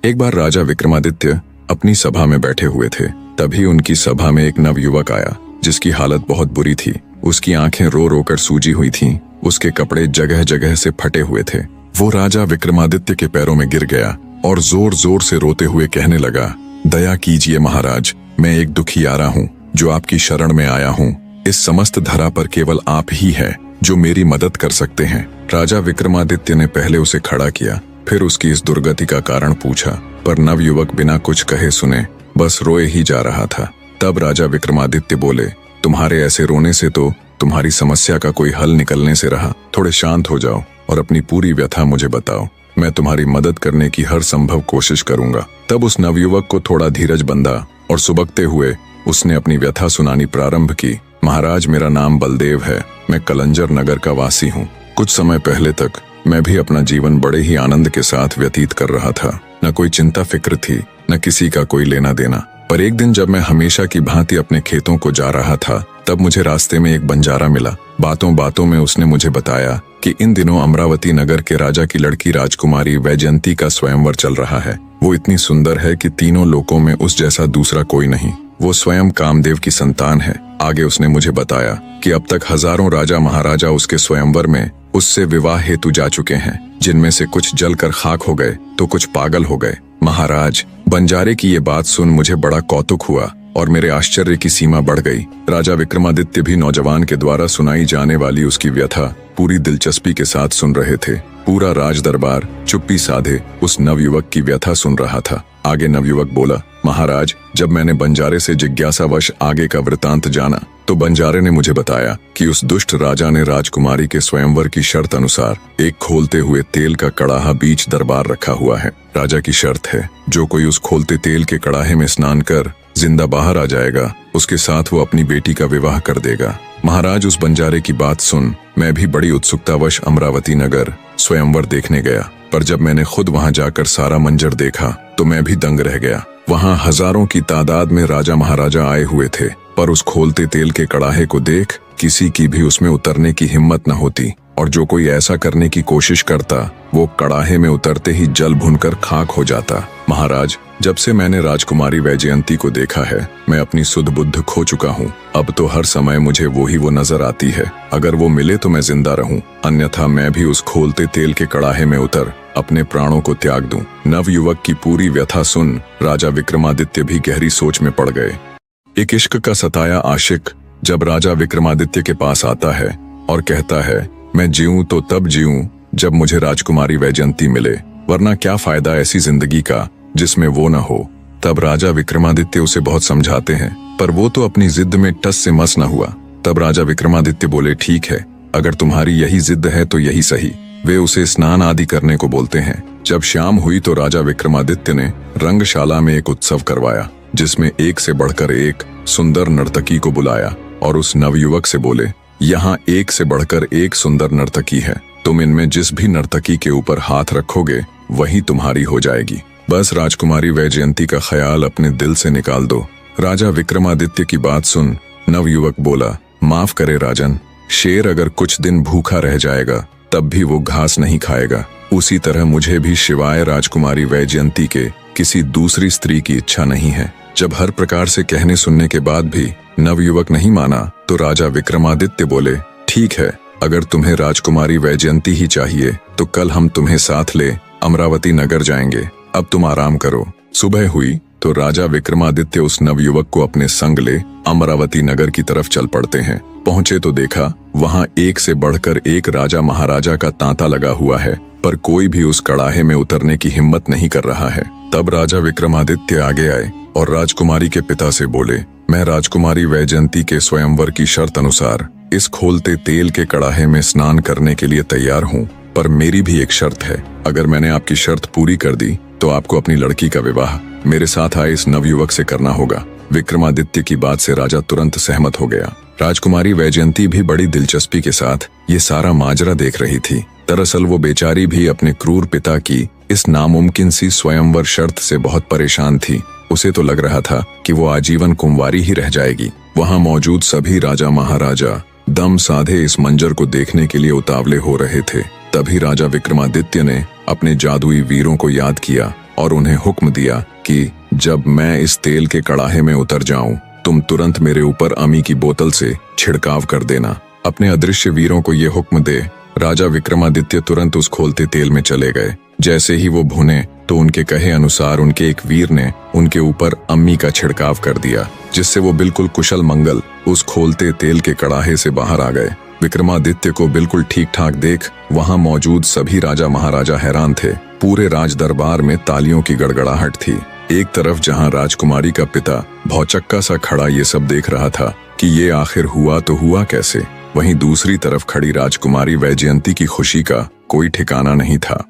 एक बार राजा विक्रमादित्य अपनी सभा में बैठे हुए थे। तभी उनकी सभा में एक नवयुवक आया जिसकी हालत बहुत बुरी थी। उसकी आंखें रो रो कर सूजी हुई थीं। उसके कपड़े जगह जगह से फटे हुए थे। वो राजा विक्रमादित्य के पैरों में गिर गया और जोर जोर से रोते हुए कहने लगा, दया कीजिए महाराज, मैं एक दुखियारा हूँ जो आपकी शरण में आया हूँ। इस समस्त धरा पर केवल आप ही है जो मेरी मदद कर सकते हैं। राजा विक्रमादित्य ने पहले उसे खड़ा किया, फिर उसकी इस दुर्गति का कारण पूछा, पर नवयुवक बिना कुछ कहे सुने बस रोए ही जा रहा था। तब राजा विक्रमादित्य बोले, तुम्हारे ऐसे रोने से तो तुम्हारी समस्या का कोई हल निकलने से रहा। थोड़े शांत हो जाओ और अपनी पूरी व्यथा मुझे बताओ। मैं तुम्हारी मदद करने की हर संभव कोशिश करूंगा। तब उस नवयुवक को थोड़ा धीरज बंधा और सुबकते हुए उसने अपनी व्यथा सुनानी प्रारंभ की। महाराज, मेरा नाम बलदेव है। मैं कलंजर नगर का वासी हूँ। कुछ समय पहले तक मैं भी अपना जीवन बड़े ही आनंद के साथ व्यतीत कर रहा था। न कोई चिंता फिक्र थी, न किसी का कोई लेना देना। पर एक दिन जब मैं हमेशा की भांति अपने खेतों को जा रहा था, तब मुझे रास्ते में एक बंजारा मिला। बातों बातों में उसने मुझे बताया कि इन दिनों अमरावती नगर के राजा की लड़की राजकुमारी वैजयंती का स्वयंवर चल रहा है। वो इतनी सुंदर है कि तीनों लोकों में उस जैसा दूसरा कोई नहीं। वो स्वयं कामदेव की संतान है। आगे उसने मुझे बताया कि अब तक हजारों राजा महाराजा उसके स्वयंवर में उससे विवाह हेतु जा चुके हैं, जिनमें से कुछ जलकर खाक हो गए तो कुछ पागल हो गए। महाराज, बंजारे की ये बात सुन मुझे बड़ा कौतुक हुआ और मेरे आश्चर्य की सीमा बढ़ गई। राजा विक्रमादित्य भी नौजवान के द्वारा सुनाई जाने वाली उसकी व्यथा पूरी दिलचस्पी के साथ सुन रहे थे। पूरा राज दरबार चुप्पी साधे उस नवयुवक की व्यथा सुन रहा था। आगे नवयुवक बोला, महाराज, जब मैंने बंजारे से जिज्ञासावश आगे का वृतांत जाना तो बंजारे ने मुझे बताया कि उस दुष्ट राजा ने राजकुमारी के स्वयंवर की शर्त अनुसार एक खोलते हुए तेल का कड़ाहा बीच दरबार रखा हुआ है। राजा की शर्त है, जो कोई उस खोलते तेल के कड़ाहे में स्नान कर जिंदा बाहर आ जाएगा, उसके साथ वो अपनी बेटी का विवाह कर देगा। महाराज, उस बंजारे की बात सुन मैं भी बड़ी उत्सुकतावश अमरावती नगर स्वयंवर देखने गया। पर जब मैंने खुद वहां जाकर सारा मंजर देखा तो मैं भी दंग रह गया। वहां हजारों की तादाद में राजा महाराजा आए हुए थे, पर उस खोलते तेल के कड़ाहे को देख किसी की भी उसमें उतरने की हिम्मत न होती, और जो कोई ऐसा करने की कोशिश करता वो कड़ाहे में उतरते ही जल भुनकर खाक हो जाता। महाराज, जब से मैंने राजकुमारी वैजयंती को देखा है मैं अपनी सुध बुद्ध खो चुका हूँ। अब तो हर समय मुझे वो नजर आती है। अगर वो मिले तो मैं जिंदा रहूं, अन्यथा मैं भी उस खोलते तेल के कड़ाहे में उतर अपने प्राणों को त्याग दूं। नवयुवक की पूरी व्यथा सुन राजा विक्रमादित्य भी गहरी सोच में पड़ गए। एक इश्क का सताया आशिक जब राजा विक्रमादित्य के पास आता है और कहता है, मैं जीऊं तो तब जीऊं जब मुझे राजकुमारी वैजयंती मिले, वरना क्या फायदा ऐसी जिंदगी का जिसमें वो न हो। तब राजा विक्रमादित्य उसे बहुत समझाते हैं, पर वो तो अपनी जिद में टस से मस न हुआ। तब राजा विक्रमादित्य बोले, ठीक है, अगर तुम्हारी यही जिद है तो यही सही। वे उसे स्नान आदि करने को बोलते हैं। जब शाम हुई तो राजा विक्रमादित्य ने रंगशाला में एक उत्सव करवाया, जिसमें एक से बढ़कर एक सुंदर नर्तकी को बुलाया और उस नवयुवक से बोले, यहाँ एक से बढ़कर एक सुंदर नर्तकी है, तुम इनमें जिस भी नर्तकी के ऊपर हाथ रखोगे वही तुम्हारी हो जाएगी। बस राजकुमारी वैजयंती का ख्याल अपने दिल से निकाल दो। राजा विक्रमादित्य की बात सुन नवयुवक बोला, माफ करे राजन, शेर अगर कुछ दिन भूखा रह जाएगा तब भी वो घास नहीं खाएगा। उसी तरह मुझे भी शिवाय राजकुमारी वैजयंती के किसी दूसरी स्त्री की इच्छा नहीं है। जब हर प्रकार से कहने सुनने के बाद भी नवयुवक नहीं माना तो राजा विक्रमादित्य बोले, ठीक है, अगर तुम्हें राजकुमारी वैजयंती ही चाहिए तो कल हम तुम्हें साथ ले अमरावती नगर जाएंगे। अब तुम आराम करो। सुबह हुई तो राजा विक्रमादित्य उस नवयुवक को अपने संग ले अमरावती नगर की तरफ चल पड़ते हैं। पहुंचे तो देखा वहां एक से बढ़कर एक राजा महाराजा का तांता लगा हुआ है, पर कोई भी उस कड़ाहे में उतरने की हिम्मत नहीं कर रहा है। तब राजा विक्रमादित्य आगे आए और राजकुमारी के पिता से बोले, मैं राजकुमारी वैजयंती के स्वयंवर की शर्त अनुसार इस खोलते तेल के कड़ाहे में स्नान करने के लिए तैयार हूँ, पर मेरी भी एक शर्त है। अगर मैंने आपकी शर्त पूरी कर दी तो आपको अपनी लड़की का विवाह मेरे साथ आए इस नवयुवक से करना होगा। विक्रमादित्य की बात से राजा तुरंत सहमत हो गया। राजकुमारी वैजयंती भी बड़ी दिलचस्पी के साथ ये सारा माजरा देख रही थी। दरअसल वो बेचारी भी अपने क्रूर पिता की इस नामुमकिन सी स्वयंवर शर्त से बहुत परेशान थी। उसे तो लग रहा था कि वो आजीवन कुंवारी ही रह जाएगी। वहां मौजूद सभी राजा महाराजा दम साधे इस मंजर को देखने के लिए उतावले हो रहे थे। तभी राजा विक्रमादित्य ने अपने जादुई वीरों को याद किया और उन्हें हुक्म दिया कि जब मैं इस तेल के कड़ाहे में उतर जाऊं, तुम तुरंत मेरे ऊपर अमी की बोतल से छिड़काव कर देना। अपने अदृश्य वीरों को ये हुक्म दे राजा विक्रमादित्य तुरंत उस खोलते तेल में चले गए। जैसे ही वो भुने तो उनके कहे अनुसार उनके एक वीर ने उनके ऊपर अम्मी का छिड़काव कर दिया, जिससे वो बिल्कुल कुशल मंगल उस खोलते तेल के कड़ाहे से बाहर आ गए। विक्रमादित्य को बिल्कुल ठीक ठाक देख वहां मौजूद सभी राजा महाराजा हैरान थे। पूरे राज दरबार में तालियों की गड़गड़ाहट थी। एक तरफ जहां राजकुमारी का पिता भौचक्का सा खड़ा ये सब देख रहा था कि ये आखिर हुआ तो हुआ कैसे, वहीं दूसरी तरफ खड़ी राजकुमारी वैजयंती की खुशी का कोई ठिकाना नहीं था।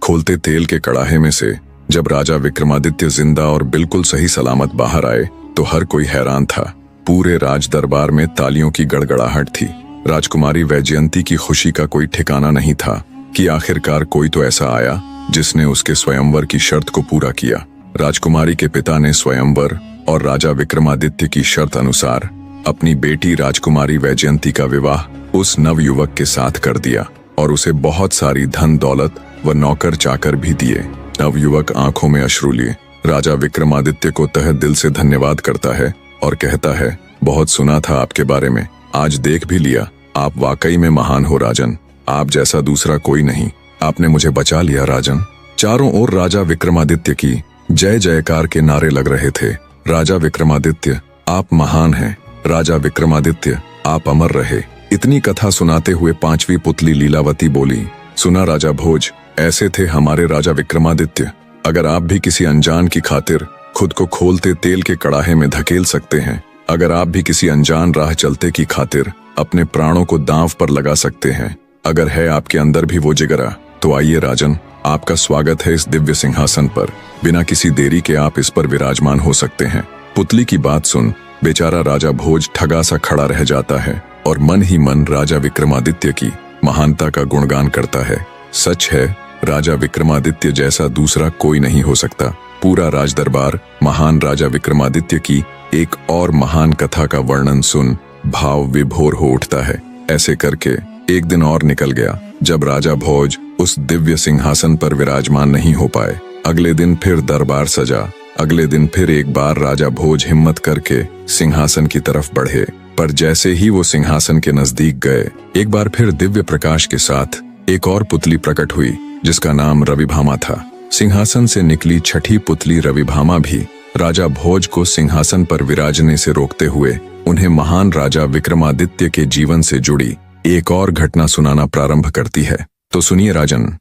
खोलते तेल के कड़ाहे में से जब राजा विक्रमादित्य जिंदा और बिल्कुल सही सलामत बाहर आए तो हर कोई हैरान था। पूरे राज दरबार में तालियों की गड़गड़ाहट थी। राजकुमारी वैजयंती की खुशी का कोई ठिकाना नहीं था कि आखिरकार कोई तो ऐसा आया जिसने उसके स्वयंवर की शर्त को पूरा किया। राजकुमारी के पिता ने स्वयंवर और राजा विक्रमादित्य की शर्त अनुसार अपनी बेटी राजकुमारी वैजयंती का विवाह उस नवयुवक के साथ कर दिया और उसे बहुत सारी धन दौलत व नौकर चाकर भी दिए। नवयुवक आंखों में अश्रु लिए राजा विक्रमादित्य को तहे दिल से धन्यवाद करता है और कहता है, बहुत सुना था आपके बारे में, आज देख भी लिया, आप वाकई में महान हो राजन, आप जैसा दूसरा कोई नहीं, आपने मुझे बचा लिया राजन। चारों ओर राजा विक्रमादित्य की जय जयकार के नारे लग रहे थे। राजा विक्रमादित्य आप महान हैं, राजा विक्रमादित्य आप अमर रहे। इतनी कथा सुनाते हुए पांचवी पुतली लीलावती बोली, सुना राजा भोज, ऐसे थे हमारे राजा विक्रमादित्य। अगर आप भी किसी अनजान की खातिर खुद को खोलते तेल के कड़ाहे में धकेल सकते हैं, अगर आप भी किसी अनजान राह चलते की खातिर अपने प्राणों को दांव पर लगा सकते हैं, अगर है आपके अंदर भी वो जिगरा, तो आइए राजन, आपका स्वागत है इस दिव्य सिंहासन पर। बिना किसी देरी के आप इस पर विराजमान हो सकते हैं। पुतली की बात सुन बेचारा राजा भोज ठगा सा खड़ा रह जाता है और मन ही मन राजा विक्रमादित्य की महानता का गुणगान करता है। सच है, राजा विक्रमादित्य जैसा दूसरा कोई नहीं हो सकता। पूरा राज दरबार महान राजा विक्रमादित्य की एक और महान कथा का वर्णन सुन भाव विभोर हो उठता है। ऐसे करके एक दिन और निकल गया जब राजा भोज उस दिव्य सिंहासन पर विराजमान नहीं हो पाए। अगले दिन फिर दरबार सजा। अगले दिन फिर एक बार राजा भोज हिम्मत करके सिंहासन की तरफ बढ़े, पर जैसे ही वो सिंहासन के नजदीक गए, एक बार फिर दिव्य प्रकाश के साथ एक और पुतली प्रकट हुई जिसका नाम रविभामा था। सिंहासन से निकली छठी पुतली रविभामा भी राजा भोज को सिंहासन पर विराजने से रोकते हुए उन्हें महान राजा विक्रमादित्य के जीवन से जुड़ी एक और घटना सुनाना प्रारंभ करती है। तो सुनिए राजन,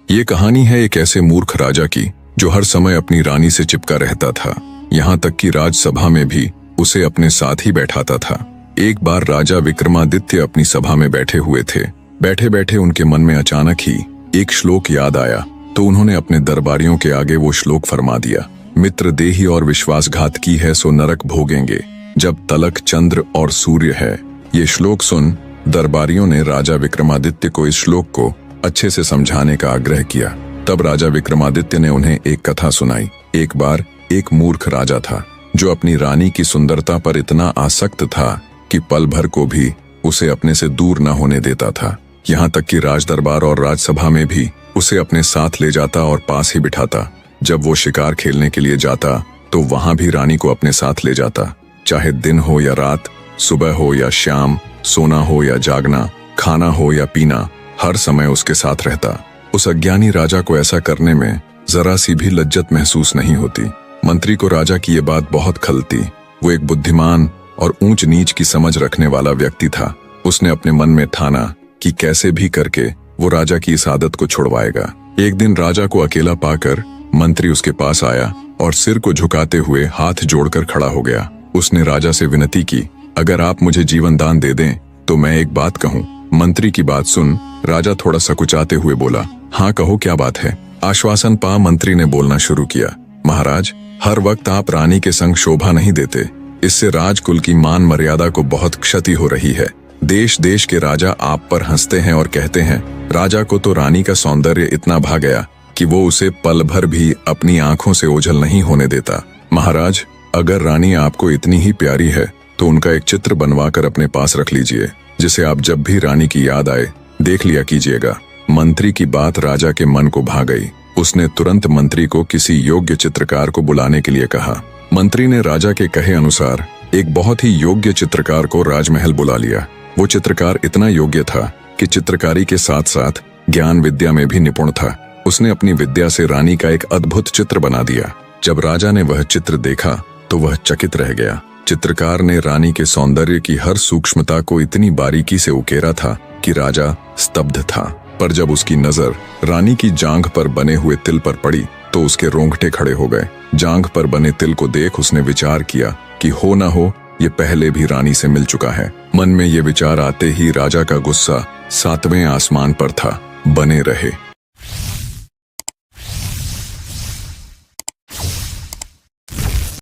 ये कहानी है एक ऐसे मूर्ख राजा की जो हर समय अपनी रानी से चिपका रहता था, यहाँ तक कि राजसभा में भी उसे अपने साथ ही बैठाता था। एक बार राजा विक्रमादित्य अपनी सभा में बैठे हुए थे। बैठे बैठे उनके मन में अचानक ही एक श्लोक याद आया, तो उन्होंने अपने दरबारियों के आगे वो श्लोक फरमा दिया, मित्र देही और विश्वासघात की है सो नरक भोगेंगे, जब तलक चंद्र और सूर्य है। ये श्लोक सुन दरबारियों ने राजा विक्रमादित्य को इस श्लोक को अच्छे से समझाने का आग्रह किया। तब राजा विक्रमादित्य ने उन्हें एक कथा सुनाई। एक बार एक मूर्ख राजा था जो अपनी रानी की सुंदरता पर इतना आसक्त था कि पल भर को भी उसे अपने से दूर न होने देता था। यहाँ तक कि राज दरबार और राजसभा में भी उसे अपने साथ ले जाता और पास ही बिठाता। जब वो शिकार खेलने के लिए जाता तो वहां भी रानी को अपने साथ ले जाता। चाहे दिन हो या रात, सुबह हो या शाम, सोना हो या जागना, खाना हो या पीना, हर समय उसके साथ रहता। उस अज्ञानी राजा को ऐसा करने में जरा सी भी लज्जत महसूस नहीं होती। मंत्री को राजा की ये बात बहुत खलती। वो एक बुद्धिमान और ऊंच नीच की समझ रखने वाला व्यक्ति था। उसने अपने मन में ठाना कि कैसे भी करके वो राजा की इस आदत को छुड़वाएगा। एक दिन राजा को अकेला पाकर मंत्री उसके पास आया और सिर को झुकाते हुए हाथ जोड़कर खड़ा हो गया। उसने राजा से विनती की, अगर आप मुझे जीवन दान दे दें तो मैं एक बात कहूं। मंत्री की बात सुन राजा थोड़ा सकुचाते हुए बोला, हाँ कहो, क्या बात है। आश्वासन पा मंत्री ने बोलना शुरू किया, महाराज, हर वक्त आप रानी के संग शोभा नहीं देते। इससे राजकुल की मान मर्यादा को बहुत क्षति हो रही है। देश देश के राजा आप पर हंसते हैं और कहते हैं, राजा को तो रानी का सौंदर्य इतना भा गया कि वो उसे पल भर भी अपनी आंखों से ओझल नहीं होने देता। महाराज, अगर रानी आपको इतनी ही प्यारी है तो उनका एक चित्र बनवाकर अपने पास रख लीजिए, जिसे आप जब भी रानी की याद आए देख लिया कीजिएगा। मंत्री की बात राजा के मन को भा गई। उसने तुरंत मंत्री को किसी योग्य चित्रकार को बुलाने के लिए कहा। मंत्री ने राजा के कहे अनुसार एक बहुत ही योग्य चित्रकार को राजमहल बुला लिया। वो चित्रकार इतना योग्य था कि चित्रकारी के साथ साथ ज्ञान विद्या में भी निपुण था। उसने अपनी विद्या से रानी का एक अद्भुत चित्र बना दिया। जब राजा ने वह चित्र देखा तो वह चकित रह गया। चित्रकार ने रानी के सौंदर्य की हर सूक्ष्मता को इतनी बारीकी से उकेरा था कि राजा स्तब्ध था। पर जब उसकी नजर रानी की जांघ पर बने हुए तिल पर पड़ी तो उसके रोंगटे खड़े हो गए। जांघ पर बने तिल को देख उसने विचार किया कि हो ना हो ये पहले भी रानी से मिल चुका है। मन में ये विचार आते ही राजा का गुस्सा 7वें आसमान पर था। बने रहे।